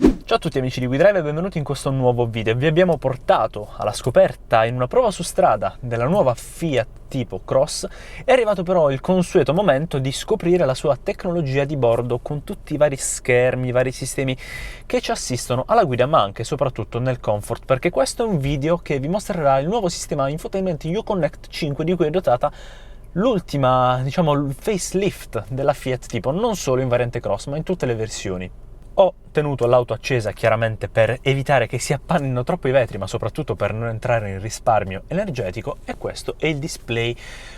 Ciao a tutti amici di WeDrive e benvenuti in questo nuovo video. Vi abbiamo portato alla scoperta in una prova su strada della nuova Fiat Tipo Cross. È arrivato però il consueto momento di scoprire la sua tecnologia di bordo con tutti i vari schermi, i vari sistemi che ci assistono alla guida ma anche e soprattutto nel comfort, perché questo è un video che vi mostrerà il nuovo sistema infotainment Uconnect 5 di cui è dotata l'ultima, il facelift della Fiat Tipo, non solo in variante Cross ma in tutte le versioni. Ho tenuto l'auto accesa chiaramente per evitare che si appannino troppo i vetri, ma soprattutto per non entrare in risparmio energetico, e questo è il display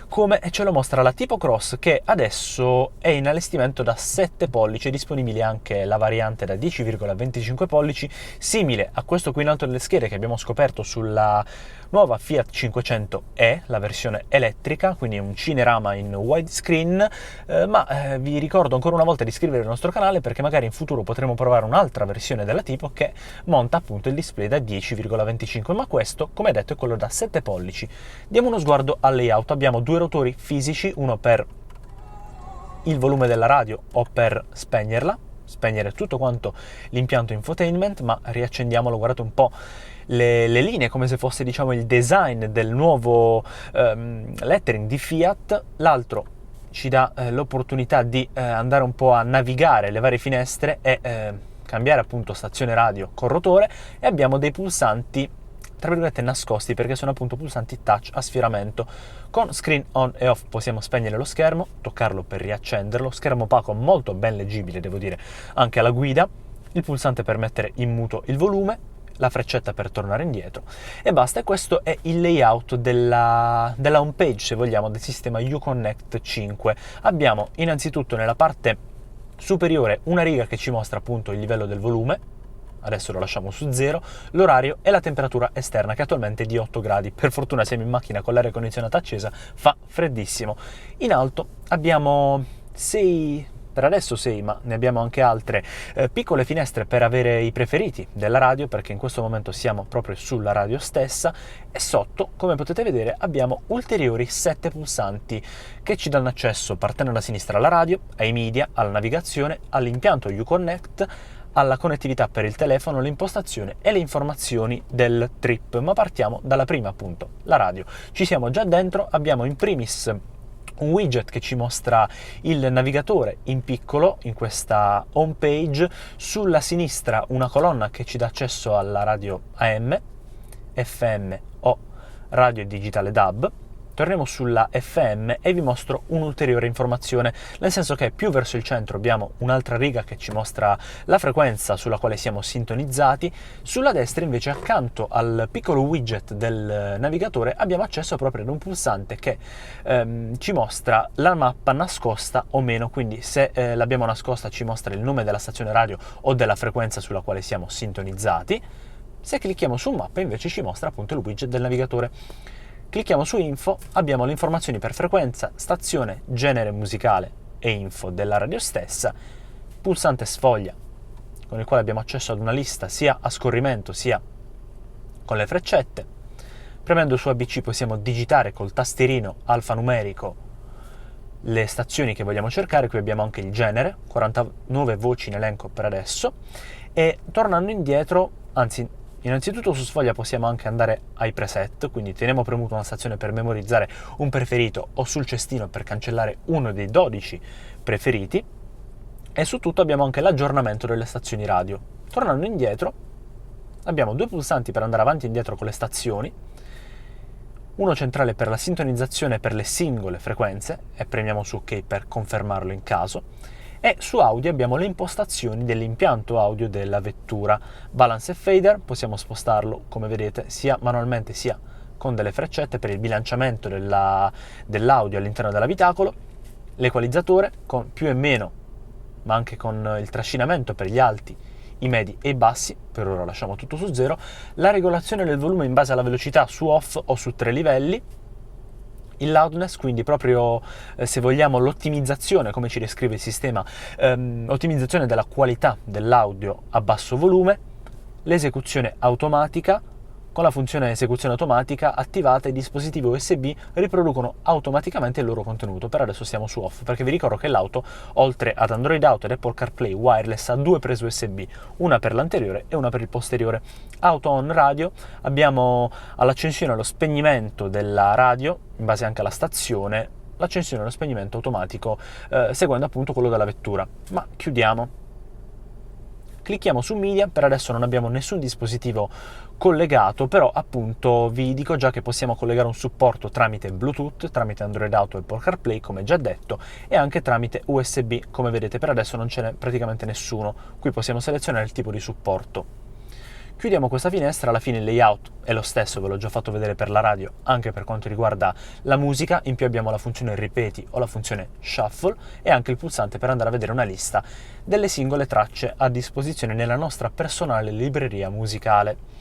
come ce lo mostra la Tipo Cross, che adesso è in allestimento da 7 pollici, è disponibile anche la variante da 10,25 pollici, simile a questo qui in alto delle schiere che abbiamo scoperto sulla nuova Fiat 500e, la versione elettrica, quindi un cinerama in widescreen, ma vi ricordo ancora una volta di iscrivervi al nostro canale perché magari in futuro potremo provare un'altra versione della Tipo che monta appunto il display da 10,25, ma questo, come detto, è quello da 7 pollici. Diamo uno sguardo al layout. Abbiamo due rotori fisici, uno per il volume della radio o per spegnere tutto quanto l'impianto infotainment, ma riaccendiamolo, guardate un po' le linee come se fosse il design del nuovo lettering di Fiat. L'altro ci dà l'opportunità di andare un po' a navigare le varie finestre e cambiare appunto stazione radio con rotore, e abbiamo dei pulsanti tra virgolette nascosti perché sono appunto pulsanti touch a sfioramento. Con screen on e off possiamo spegnere lo schermo, toccarlo per riaccenderlo, schermo opaco molto ben leggibile devo dire anche alla guida, il pulsante per mettere in muto il volume, la freccetta per tornare indietro e basta. E questo è il layout della home page, se vogliamo, del sistema Uconnect 5. Abbiamo innanzitutto nella parte superiore una riga che ci mostra appunto il livello del volume, adesso lo lasciamo su 0, l'orario e la temperatura esterna che attualmente è di 8 gradi, per fortuna siamo in macchina con l'aria condizionata accesa, fa freddissimo. In alto abbiamo per adesso 6, ma ne abbiamo anche altre piccole finestre per avere i preferiti della radio, perché in questo momento siamo proprio sulla radio stessa, e sotto, come potete vedere, abbiamo ulteriori 7 pulsanti che ci danno accesso, partendo da sinistra, alla radio, ai media, alla navigazione, all'impianto Uconnect, alla connettività per il telefono, l'impostazione e le informazioni del trip. Ma partiamo dalla prima, appunto, la radio. Ci siamo già dentro, abbiamo in primis un widget che ci mostra il navigatore in piccolo in questa home page, sulla sinistra una colonna che ci dà accesso alla radio AM, FM o radio digitale DAB. Torniamo sulla FM e vi mostro un'ulteriore informazione, nel senso che più verso il centro abbiamo un'altra riga che ci mostra la frequenza sulla quale siamo sintonizzati. Sulla destra invece, accanto al piccolo widget del navigatore, abbiamo accesso proprio ad un pulsante che ci mostra la mappa nascosta o meno, quindi se l'abbiamo nascosta ci mostra il nome della stazione radio o della frequenza sulla quale siamo sintonizzati. Se clicchiamo su mappa invece ci mostra appunto il widget del navigatore. Clicchiamo su info, abbiamo le informazioni per frequenza, stazione, genere musicale e info della radio stessa, pulsante sfoglia con il quale abbiamo accesso ad una lista sia a scorrimento sia con le freccette. Premendo su ABC possiamo digitare col tastierino alfanumerico le stazioni che vogliamo cercare. Qui abbiamo anche il genere, 49 voci in elenco per adesso, e tornando indietro, innanzitutto su sfoglia possiamo anche andare ai preset, quindi teniamo premuto una stazione per memorizzare un preferito o sul cestino per cancellare uno dei 12 preferiti, e su tutto abbiamo anche l'aggiornamento delle stazioni radio. Tornando indietro abbiamo due pulsanti per andare avanti e indietro con le stazioni, uno centrale per la sintonizzazione per le singole frequenze e premiamo su OK per confermarlo in caso. E su audio abbiamo le impostazioni dell'impianto audio della vettura. Balance e fader possiamo spostarlo, come vedete, sia manualmente sia con delle freccette per il bilanciamento dell'audio all'interno dell'abitacolo. L'equalizzatore con più e meno, ma anche con il trascinamento per gli alti, i medi e i bassi, per ora lasciamo tutto su 0. La regolazione del volume in base alla velocità su off o su 3 livelli. Il loudness, quindi proprio se vogliamo l'ottimizzazione, come ci descrive il sistema, ottimizzazione della qualità dell'audio a basso volume, l'esecuzione automatica, Con la funzione esecuzione automatica attivata, i dispositivi USB riproducono automaticamente il loro contenuto. Per adesso siamo su off, perché vi ricordo che l'auto, oltre ad Android Auto ed Apple CarPlay wireless, ha 2 prese USB, una per l'anteriore e una per il posteriore. Auto on radio, abbiamo all'accensione e allo spegnimento della radio, in base anche alla stazione, l'accensione e lo spegnimento automatico, seguendo appunto quello della vettura. Ma chiudiamo. Clicchiamo su Media, per adesso non abbiamo nessun dispositivo collegato, però appunto vi dico già che possiamo collegare un supporto tramite Bluetooth, tramite Android Auto e Apple CarPlay, come già detto, e anche tramite USB. Come vedete, per adesso non ce n'è praticamente nessuno. Qui possiamo selezionare il tipo di supporto. Chiudiamo questa finestra, alla fine il layout è lo stesso, ve l'ho già fatto vedere per la radio, anche per quanto riguarda la musica. In più abbiamo la funzione ripeti o la funzione shuffle e anche il pulsante per andare a vedere una lista delle singole tracce a disposizione nella nostra personale libreria musicale.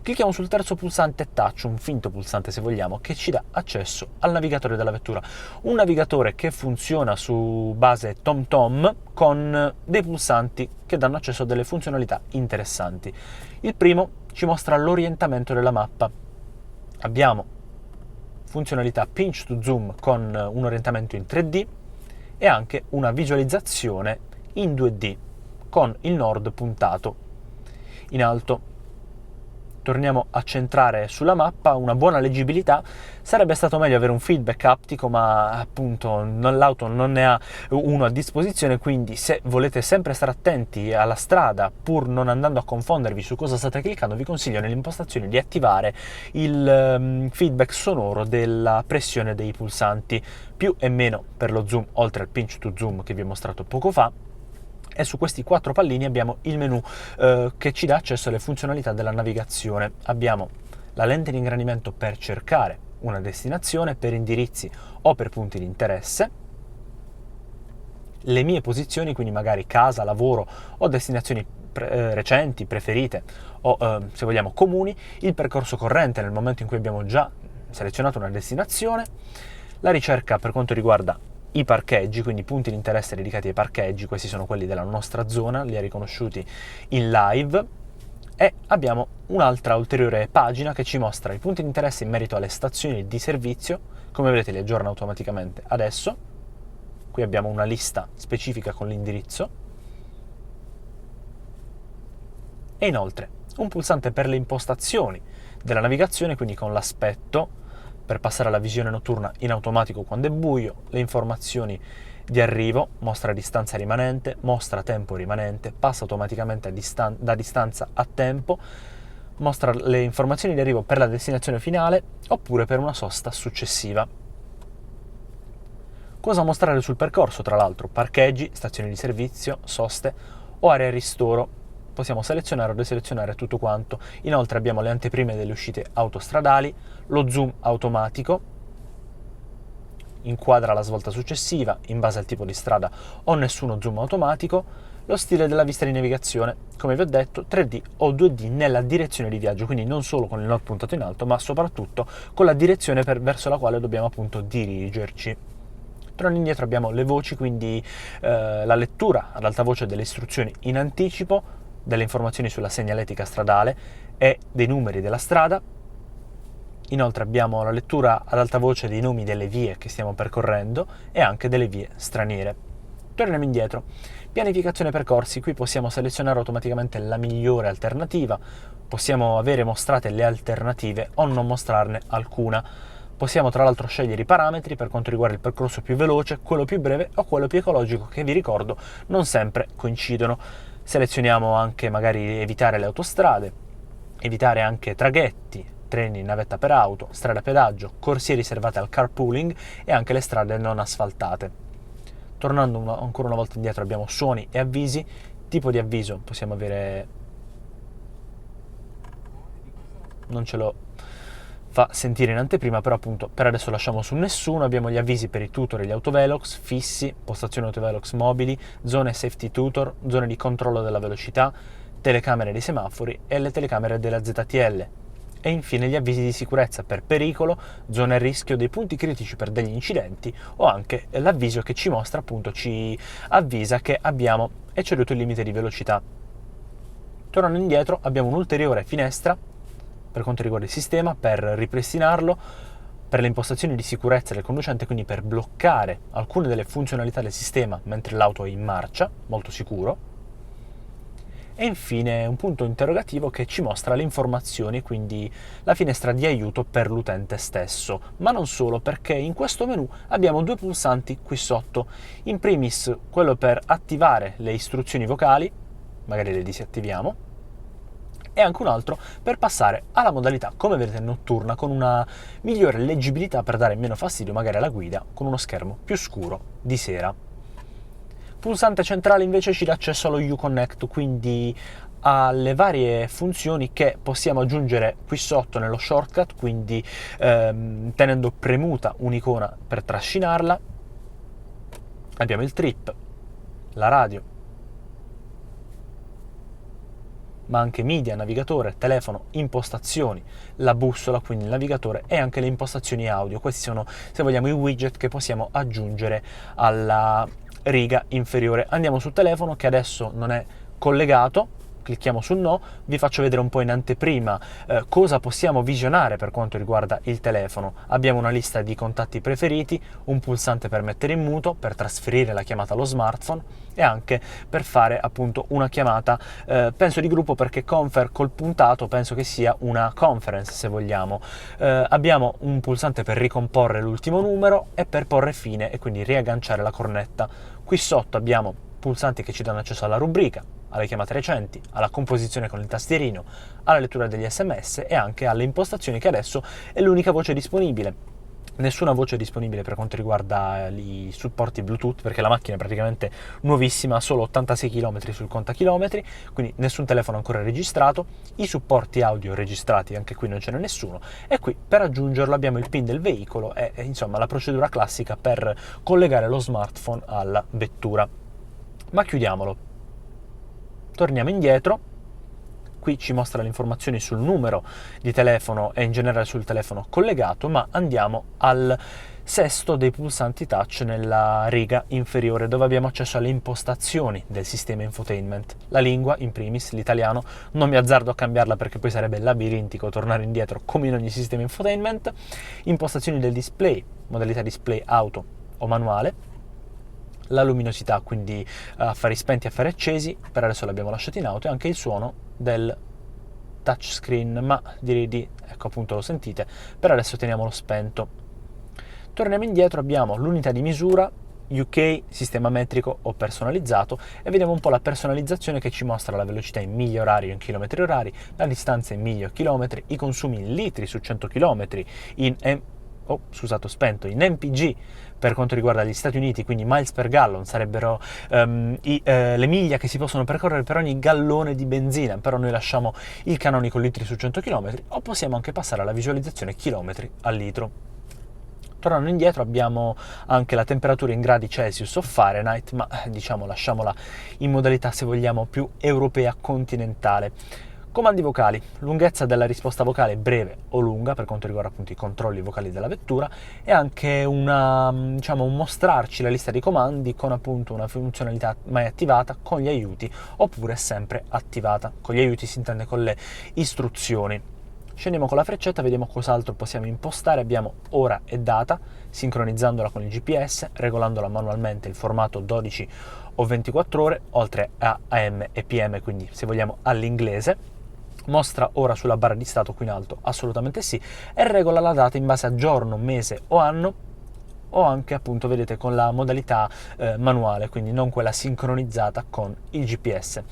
Clicchiamo sul terzo pulsante touch, un finto pulsante se vogliamo, che ci dà accesso al navigatore della vettura. Un navigatore che funziona su base TomTom con dei pulsanti che danno accesso a delle funzionalità interessanti. Il primo ci mostra l'orientamento della mappa. Abbiamo funzionalità pinch to zoom con un orientamento in 3D e anche una visualizzazione in 2D con il nord puntato in alto. Torniamo a centrare sulla mappa, una buona leggibilità. Sarebbe stato meglio avere un feedback aptico, ma appunto l'auto non ne ha uno a disposizione, quindi se volete sempre stare attenti alla strada pur non andando a confondervi su cosa state cliccando, vi consiglio nelle impostazioni di attivare il feedback sonoro della pressione dei pulsanti, più e meno per lo zoom, oltre al pinch to zoom che vi ho mostrato poco fa. E su questi 4 pallini abbiamo il menu che ci dà accesso alle funzionalità della navigazione. Abbiamo la lente di ingrandimento per cercare una destinazione, per indirizzi o per punti di interesse, le mie posizioni, quindi magari casa, lavoro o destinazioni recenti, preferite o se vogliamo comuni, il percorso corrente nel momento in cui abbiamo già selezionato una destinazione, la ricerca per quanto riguarda i parcheggi, quindi punti di interesse dedicati ai parcheggi. Questi sono quelli della nostra zona, li ha riconosciuti in live, e abbiamo un'altra ulteriore pagina che ci mostra i punti di interesse in merito alle stazioni di servizio. Come vedete li aggiorna automaticamente adesso. Qui abbiamo una lista specifica con l'indirizzo e inoltre un pulsante per le impostazioni della navigazione, quindi con l'aspetto per passare alla visione notturna in automatico quando è buio, le informazioni di arrivo, mostra distanza rimanente, mostra tempo rimanente, passa automaticamente da distanza a tempo, mostra le informazioni di arrivo per la destinazione finale oppure per una sosta successiva. Cosa mostrare sul percorso, tra l'altro? Parcheggi, stazioni di servizio, soste o aree ristoro. Possiamo selezionare o deselezionare tutto quanto. Inoltre abbiamo le anteprime delle uscite autostradali, lo zoom automatico, inquadra la svolta successiva in base al tipo di strada o nessuno zoom automatico, lo stile della vista di navigazione, come vi ho detto 3D o 2D nella direzione di viaggio, quindi non solo con il nord puntato in alto, ma soprattutto con la direzione verso la quale dobbiamo appunto dirigerci. Tornando indietro abbiamo le voci, quindi la lettura ad alta voce delle istruzioni in anticipo, delle informazioni sulla segnaletica stradale e dei numeri della strada. Inoltre abbiamo la lettura ad alta voce dei nomi delle vie che stiamo percorrendo e anche delle vie straniere. Torniamo indietro. Pianificazione percorsi, qui possiamo selezionare automaticamente la migliore alternativa, possiamo avere mostrate le alternative o non mostrarne alcuna. Possiamo tra l'altro scegliere i parametri per quanto riguarda il percorso più veloce, quello più breve o quello più ecologico, che vi ricordo non sempre coincidono. Selezioniamo anche magari evitare le autostrade, evitare anche traghetti, treni, navetta per auto, strade a pedaggio, corsie riservate al carpooling e anche le strade non asfaltate. Tornando ancora una volta indietro abbiamo suoni e avvisi. Tipo di avviso possiamo avere, non ce lo fa sentire in anteprima, però appunto per adesso lasciamo su nessuno. Abbiamo gli avvisi per i tutor e gli autovelox fissi, postazioni autovelox mobili, zone safety tutor, zone di controllo della velocità, telecamere dei semafori e le telecamere della ZTL. E infine gli avvisi di sicurezza per pericolo, zone a rischio, dei punti critici per degli incidenti o anche l'avviso che ci mostra, appunto ci avvisa che abbiamo ecceduto il limite di velocità. Tornando indietro abbiamo un'ulteriore finestra per quanto riguarda il sistema, per ripristinarlo, per le impostazioni di sicurezza del conducente, quindi per bloccare alcune delle funzionalità del sistema mentre l'auto è in marcia, molto sicuro. E infine un punto interrogativo che ci mostra le informazioni, quindi la finestra di aiuto per l'utente stesso, ma non solo, perché in questo menu abbiamo due pulsanti qui sotto. In primis quello per attivare le istruzioni vocali, magari le disattiviamo, e anche un altro per passare alla modalità, come vedete, notturna, con una migliore leggibilità per dare meno fastidio magari alla guida con uno schermo più scuro di sera. Pulsante centrale invece ci dà accesso allo Uconnect, quindi alle varie funzioni che possiamo aggiungere qui sotto nello shortcut, quindi tenendo premuta un'icona per trascinarla. Abbiamo il trip, la radio, ma anche media, navigatore, telefono, impostazioni, la bussola, quindi il navigatore, e anche le impostazioni audio. Questi sono, se vogliamo, i widget che possiamo aggiungere alla riga inferiore. Andiamo sul telefono, che adesso non è collegato, clicchiamo sul no, vi faccio vedere un po' in anteprima cosa possiamo visionare per quanto riguarda il telefono. Abbiamo una lista di contatti preferiti, un pulsante per mettere in muto, per trasferire la chiamata allo smartphone e anche per fare appunto una chiamata, penso di gruppo, perché confer col puntato penso che sia una conference, se vogliamo. Abbiamo un pulsante per ricomporre l'ultimo numero e per porre fine e quindi riagganciare la cornetta. Qui sotto abbiamo pulsanti che ci danno accesso alla rubrica, alle chiamate recenti, alla composizione con il tastierino, alla lettura degli SMS e anche alle impostazioni, che adesso è l'unica voce disponibile. Nessuna voce disponibile per quanto riguarda i supporti Bluetooth, perché la macchina è praticamente nuovissima, ha solo 86 km sul contachilometri, quindi nessun telefono ancora registrato. I supporti audio registrati, anche qui non ce n'è nessuno, e qui per aggiungerlo abbiamo il PIN del veicolo e insomma la procedura classica per collegare lo smartphone alla vettura. Ma chiudiamolo, torniamo indietro. Qui ci mostra le informazioni sul numero di telefono e in generale sul telefono collegato, ma andiamo al sesto dei pulsanti touch nella riga inferiore, dove abbiamo accesso alle impostazioni del sistema infotainment. La lingua, in primis, l'italiano, non mi azzardo a cambiarla perché poi sarebbe labirintico tornare indietro come in ogni sistema infotainment. Impostazioni del display, modalità display auto o manuale. La luminosità, quindi affari spenti e affari accesi, per adesso l'abbiamo lasciato in auto, e anche il suono del touchscreen, ma direi di, ecco appunto lo sentite, per adesso teniamolo spento. Torniamo indietro, abbiamo l'unità di misura, UK, sistema metrico o personalizzato, e vediamo un po' la personalizzazione che ci mostra la velocità in miglia orarie o in chilometri orari, la distanza in miglia o chilometri, i consumi in litri su 100 km in MPG per quanto riguarda gli Stati Uniti, quindi miles per gallon sarebbero le miglia che si possono percorrere per ogni gallone di benzina, però noi lasciamo il canonico litri su 100 km, o possiamo anche passare alla visualizzazione chilometri al litro. Tornando indietro abbiamo anche la temperatura in gradi Celsius o Fahrenheit, ma diciamo lasciamola in modalità, se vogliamo, più europea continentale. Comandi vocali, lunghezza della risposta vocale breve o lunga per quanto riguarda appunto i controlli vocali della vettura, e anche un mostrarci la lista dei comandi con appunto una funzionalità mai attivata, con gli aiuti, oppure sempre attivata. Con gli aiuti si intende con le istruzioni. Scendiamo con la freccetta, vediamo cos'altro possiamo impostare. Abbiamo ora e data, sincronizzandola con il GPS, regolandola manualmente il formato 12 o 24 ore, oltre a AM e PM, quindi se vogliamo all'inglese. Mostra ora sulla barra di stato qui in alto, assolutamente sì, e regola la data in base a giorno, mese o anno, o anche appunto vedete con la modalità manuale, quindi non quella sincronizzata con il GPS.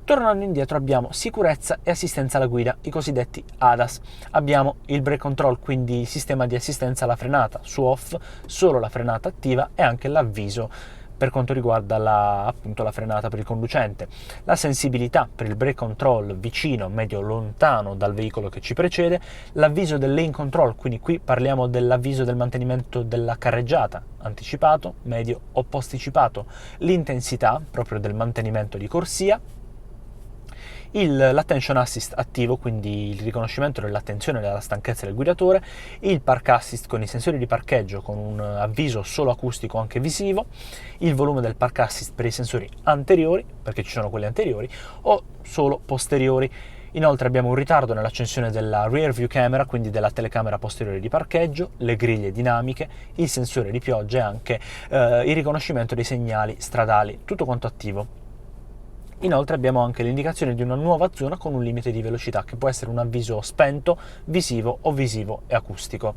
Tornando indietro abbiamo sicurezza e assistenza alla guida, i cosiddetti ADAS. Abbiamo il brake control, quindi il sistema di assistenza alla frenata, su off, solo la frenata attiva, e anche l'avviso per quanto riguarda appunto la frenata per il conducente. La sensibilità per il brake control vicino, medio, lontano dal veicolo che ci precede. L'avviso del lane control, quindi qui parliamo dell'avviso del mantenimento della carreggiata, anticipato, medio o posticipato. L'intensità proprio del mantenimento di corsia. L'attention assist attivo, quindi il riconoscimento dell'attenzione e della stanchezza del guidatore, il park assist con i sensori di parcheggio con un avviso solo acustico anche visivo, il volume del park assist per i sensori anteriori, perché ci sono quelli anteriori, o solo posteriori, Inoltre abbiamo un ritardo nell'accensione della rear view camera, quindi della telecamera posteriore di parcheggio, le griglie dinamiche, il sensore di pioggia e anche il riconoscimento dei segnali stradali, tutto quanto attivo. Inoltre abbiamo anche l'indicazione di una nuova zona con un limite di velocità, che può essere un avviso spento, visivo o visivo e acustico.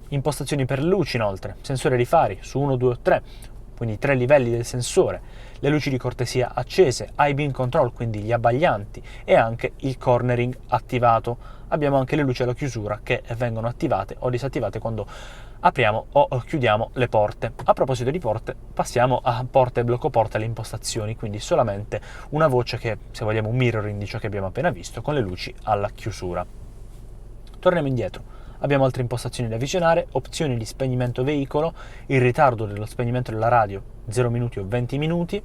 Impostazioni per le luci inoltre, sensore di fari su 1, 2 o 3, quindi 3 livelli del sensore, le luci di cortesia accese, high beam control, quindi gli abbaglianti, e anche il cornering attivato. Abbiamo anche le luci alla chiusura che vengono attivate o disattivate quando apriamo o chiudiamo le porte. A proposito di porte, passiamo a porte e blocco porte alle impostazioni, quindi solamente una voce che, se vogliamo, un mirroring di ciò che abbiamo appena visto, con le luci alla chiusura. Torniamo indietro. Abbiamo altre impostazioni da visionare, opzioni di spegnimento veicolo, il ritardo dello spegnimento della radio 0 minuti o 20 minuti,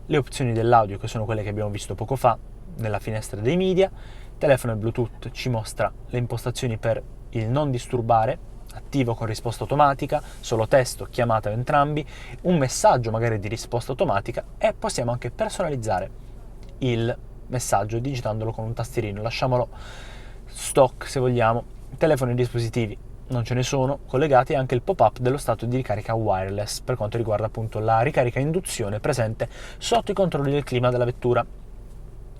le opzioni dell'audio, che sono quelle che abbiamo visto poco fa nella finestra dei media, telefono e Bluetooth ci mostra le impostazioni per il non disturbare, attivo con risposta automatica, solo testo, chiamata o entrambi, un messaggio magari di risposta automatica, e possiamo anche personalizzare il messaggio digitandolo con un tastierino. Lasciamolo stock se vogliamo. Telefoni e dispositivi non ce ne sono collegati, e anche il pop-up dello stato di ricarica wireless per quanto riguarda appunto la ricarica a induzione presente sotto i controlli del clima della vettura.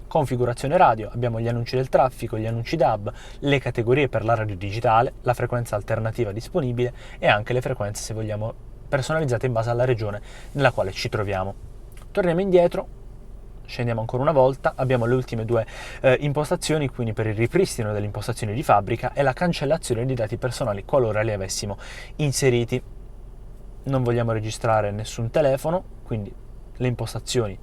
Configurazione radio, abbiamo gli annunci del traffico, gli annunci DAB, le categorie per la radio digitale, la frequenza alternativa disponibile e anche le frequenze, se vogliamo, personalizzate in base alla regione nella quale ci troviamo. Torniamo indietro, scendiamo ancora una volta, abbiamo le ultime due impostazioni, quindi per il ripristino delle impostazioni di fabbrica e la cancellazione di dati personali qualora li avessimo inseriti. Non vogliamo registrare nessun telefono, quindi le impostazioni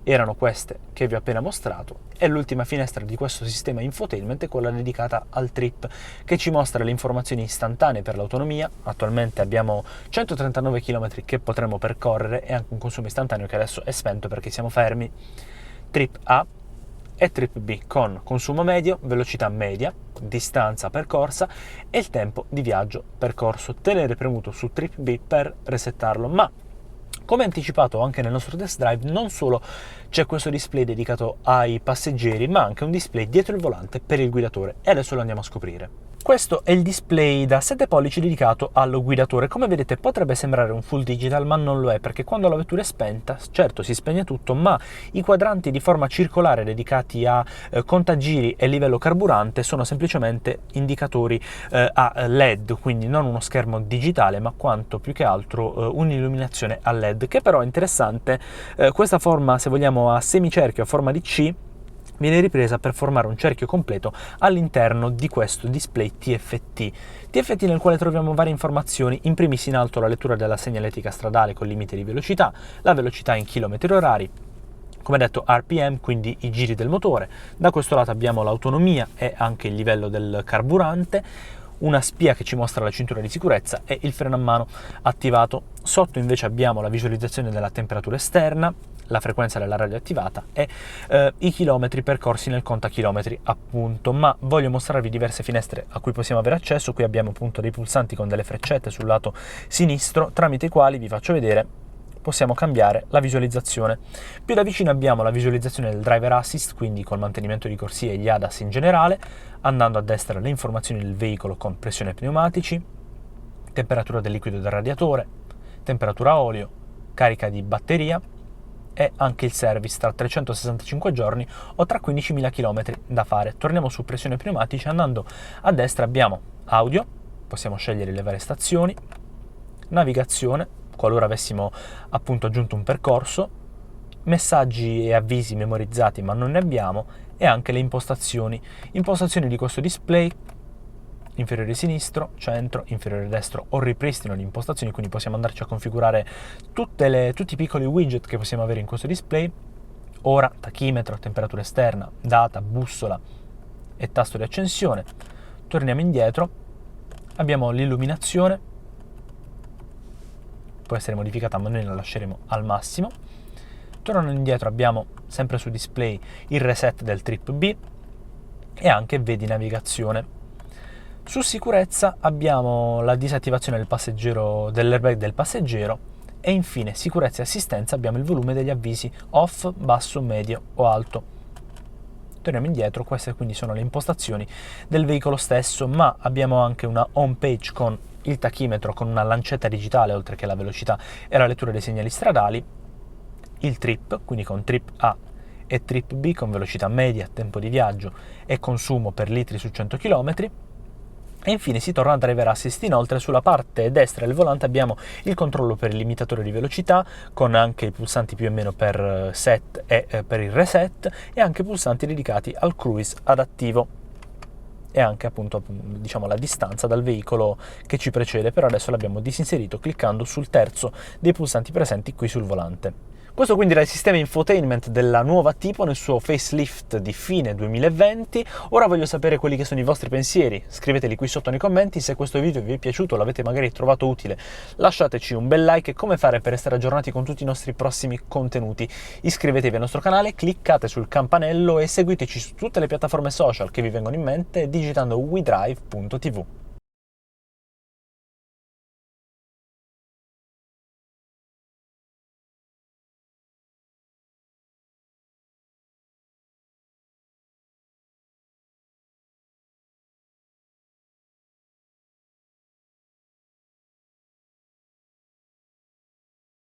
erano queste che vi ho appena mostrato, e l'ultima finestra di questo sistema infotainment è quella dedicata al trip, che ci mostra le informazioni istantanee per l'autonomia. Attualmente abbiamo 139 km che potremo percorrere e anche un consumo istantaneo che adesso è spento perché siamo fermi. Trip A e Trip B con consumo medio, velocità media, distanza percorsa e il tempo di viaggio percorso. Tenere premuto su Trip B per resettarlo, ma come anticipato anche nel nostro test drive, non solo c'è questo display dedicato ai passeggeri, ma anche un display dietro il volante per il guidatore, e adesso lo andiamo a scoprire. Questo è il display da 7 pollici dedicato al guidatore. Come vedete potrebbe sembrare un full digital, ma non lo è, perché quando la vettura è spenta, certo si spegne tutto, ma i quadranti di forma circolare dedicati a contagiri e livello carburante sono semplicemente indicatori a LED, quindi non uno schermo digitale, ma quanto più che altro un'illuminazione a LED, che però è interessante. Questa forma, se vogliamo, a semicerchio, a forma di C, viene ripresa per formare un cerchio completo all'interno di questo display TFT nel quale troviamo varie informazioni, in primis in alto la lettura della segnaletica stradale con limite di velocità, la velocità in chilometri orari, come detto RPM, quindi i giri del motore. Da questo lato abbiamo l'autonomia e anche il livello del carburante, una spia che ci mostra la cintura di sicurezza e il freno a mano attivato. Sotto invece abbiamo la visualizzazione della temperatura esterna, la frequenza della radio attivata e i chilometri percorsi nel contachilometri, appunto. Ma voglio mostrarvi diverse finestre a cui possiamo avere accesso. Qui abbiamo appunto dei pulsanti con delle freccette sul lato sinistro, tramite i quali, vi faccio vedere, possiamo cambiare la visualizzazione. Più da vicino abbiamo la visualizzazione del driver assist, quindi col mantenimento di corsia e gli ADAS in generale. Andando a destra le informazioni del veicolo con pressione pneumatici, temperatura del liquido del radiatore, temperatura olio, carica di batteria e anche il service tra 365 giorni o tra 15.000 km da fare. Torniamo su pressione pneumatici. Andando a destra abbiamo audio, possiamo scegliere le varie stazioni, navigazione, qualora avessimo appunto aggiunto un percorso, messaggi e avvisi memorizzati ma non ne abbiamo, e anche le impostazioni di questo display: inferiore sinistro, centro, inferiore destro o ripristino di impostazioni, quindi possiamo andarci a configurare tutti i piccoli widget che possiamo avere in questo display: ora, tachimetro, temperatura esterna, data, bussola e tasto di accensione. Torniamo indietro, abbiamo l'illuminazione, può essere modificata ma noi la lasceremo al massimo. Tornando indietro abbiamo sempre su display il reset del Trip B e anche vedi navigazione. Su sicurezza abbiamo la disattivazione dell'airbag del passeggero E infine sicurezza e assistenza, abbiamo il volume degli avvisi off, basso, medio o alto. Torniamo indietro, queste quindi sono le impostazioni del veicolo stesso, ma abbiamo anche una home page con il tachimetro, con una lancetta digitale oltre che la velocità e la lettura dei segnali stradali, il trip, quindi con trip A e trip B con velocità media, tempo di viaggio e consumo per litri su 100 km. E infine si torna a driver assist. Inoltre sulla parte destra del volante abbiamo il controllo per il limitatore di velocità, con anche i pulsanti più o meno per set e per il reset, e anche pulsanti dedicati al cruise adattivo e anche appunto diciamo la distanza dal veicolo che ci precede. Però adesso l'abbiamo disinserito cliccando sul terzo dei pulsanti presenti qui sul volante. Questo quindi era il sistema infotainment della nuova Tipo nel suo facelift di fine 2020. Ora voglio sapere quelli che sono i vostri pensieri, scriveteli qui sotto nei commenti. Se questo video vi è piaciuto, l'avete magari trovato utile, lasciateci un bel like. E come fare per essere aggiornati con tutti i nostri prossimi contenuti? Iscrivetevi al nostro canale, cliccate sul campanello e seguiteci su tutte le piattaforme social che vi vengono in mente digitando wedrive.tv.